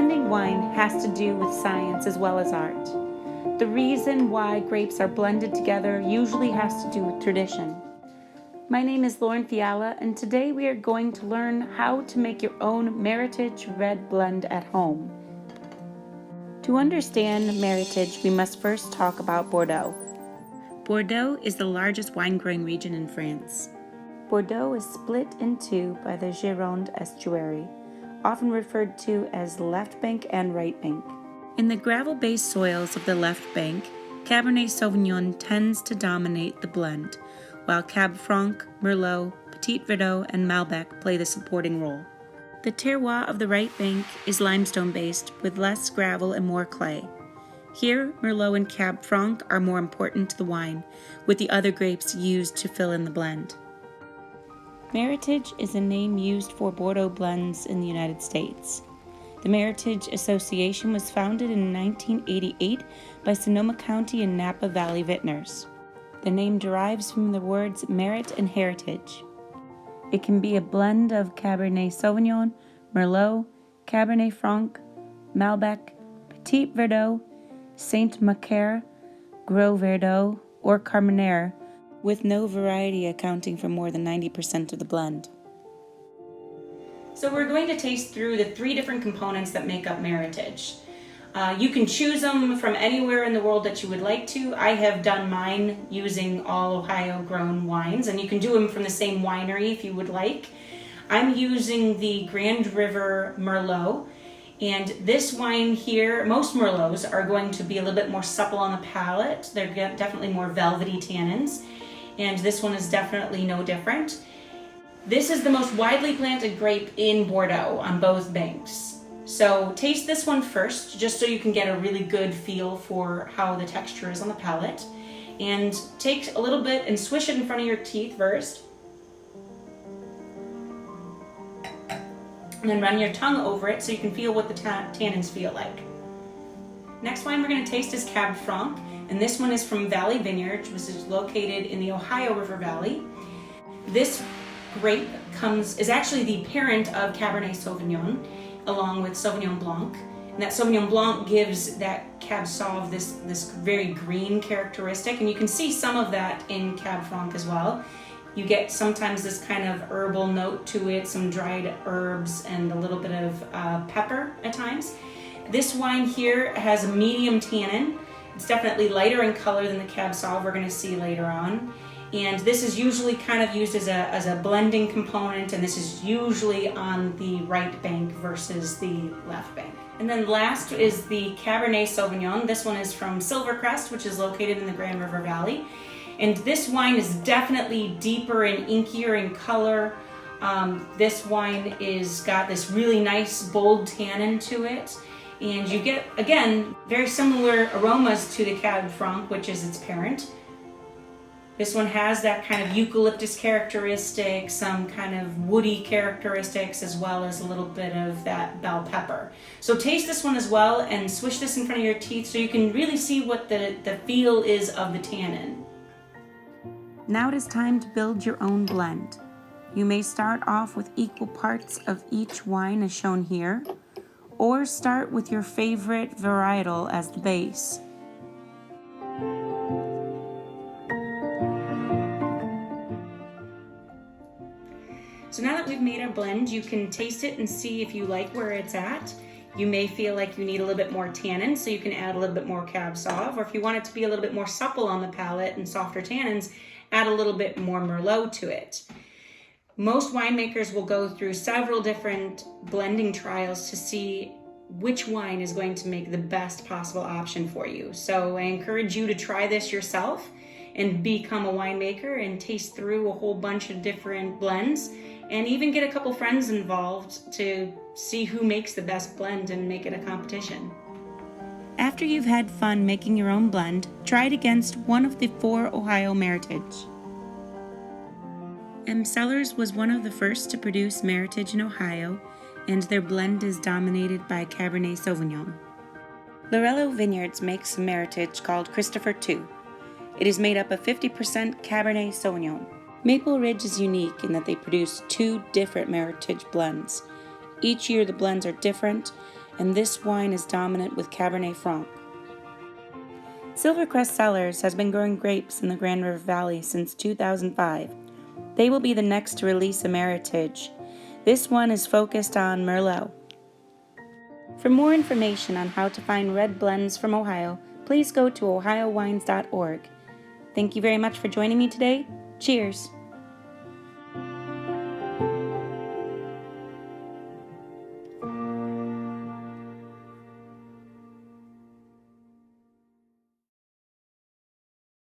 Blending wine has to do with science as well as art. The reason why grapes are blended together usually has to do with tradition. My name is Lauren Fiala, and today we are going to learn how to make your own Meritage red blend at home. To understand Meritage, we must first talk about Bordeaux. Bordeaux is the largest wine growing region in France. Bordeaux is split in two by the Gironde estuary, often referred to as left bank and right bank. In the gravel-based soils of the left bank, Cabernet Sauvignon tends to dominate the blend, while Cab Franc, Merlot, Petit Verdot, and Malbec play the supporting role. The terroir of the right bank is limestone-based with less gravel and more clay. Here, Merlot and Cab Franc are more important to the wine, with the other grapes used to fill in the blend. Meritage is a name used for Bordeaux blends in the United States. The Meritage Association was founded in 1988 by Sonoma County and Napa Valley vintners. The name derives from the words merit and heritage. It can be a blend of Cabernet Sauvignon, Merlot, Cabernet Franc, Malbec, Petit Verdot, Saint-Macaire, Gros Verdot, or Carmenere, with no variety accounting for more than 90% of the blend. So we're going to taste through the 3 different components that make up Meritage. You can choose them from anywhere in the world that you would like to. I have done mine using all Ohio grown wines, and you can do them from the same winery if you would like. I'm using the Grand River Merlot, and this wine here, most Merlots are going to be a little bit more supple on the palate. They're definitely more velvety tannins, and this one is definitely no different. This is the most widely planted grape in Bordeaux on both banks. So taste this one first, just so you can get a really good feel for how the texture is on the palate. And take a little bit and swish it in front of your teeth first. And then run your tongue over it so you can feel what the tannins feel like. Next wine we're going to taste is Cab Franc, and this one is from Valley Vineyards, which is located in the Ohio River Valley. This grape is actually the parent of Cabernet Sauvignon, along with Sauvignon Blanc. And that Sauvignon Blanc gives that Cab Sauv this very green characteristic, and you can see some of that in Cab Franc as well. You get sometimes this kind of herbal note to it, some dried herbs and a little bit of pepper at times. This wine here has a medium tannin. It's definitely lighter in color than the Cab Sauv we're going to see later on. And this is usually kind of used as a blending component, and this is usually on the right bank versus the left bank. And then last is the Cabernet Sauvignon. This one is from Silvercrest, which is located in the Grand River Valley. And this wine is definitely deeper and inkier in color. This wine is got this really nice bold tannin to it. And you get, again, very similar aromas to the Cab Franc, which is its parent. This one has that kind of eucalyptus characteristic, some kind of woody characteristics, as well as a little bit of that bell pepper. So taste this one as well and swish this in front of your teeth so you can really see what the feel is of the tannin. Now it is time to build your own blend. You may start off with equal parts of each wine as shown here, or start with your favorite varietal as the base. So now that we've made our blend, you can taste it and see if you like where it's at. You may feel like you need a little bit more tannin, so you can add a little bit more Cab Sauv, or if you want it to be a little bit more supple on the palate and softer tannins, add a little bit more Merlot to it. Most winemakers will go through several different blending trials to see which wine is going to make the best possible option for you. So I encourage you to try this yourself and become a winemaker and taste through a whole bunch of different blends, and even get a couple friends involved to see who makes the best blend and make it a competition. After you've had fun making your own blend, try it against one of the 4 Ohio Meritage. M. Cellars was one of the first to produce Meritage in Ohio, and their blend is dominated by Cabernet Sauvignon. Lorello Vineyards makes a Meritage called Christopher II. It is made up of 50% Cabernet Sauvignon. Maple Ridge is unique in that they produce 2 different Meritage blends. Each year the blends are different, and this wine is dominant with Cabernet Franc. Silvercrest Cellars has been growing grapes in the Grand River Valley since 2005. They will be the next to release a Meritage. This one is focused on Merlot. For more information on how to find red blends from Ohio, please go to ohiowines.org. Thank you very much for joining me today. Cheers!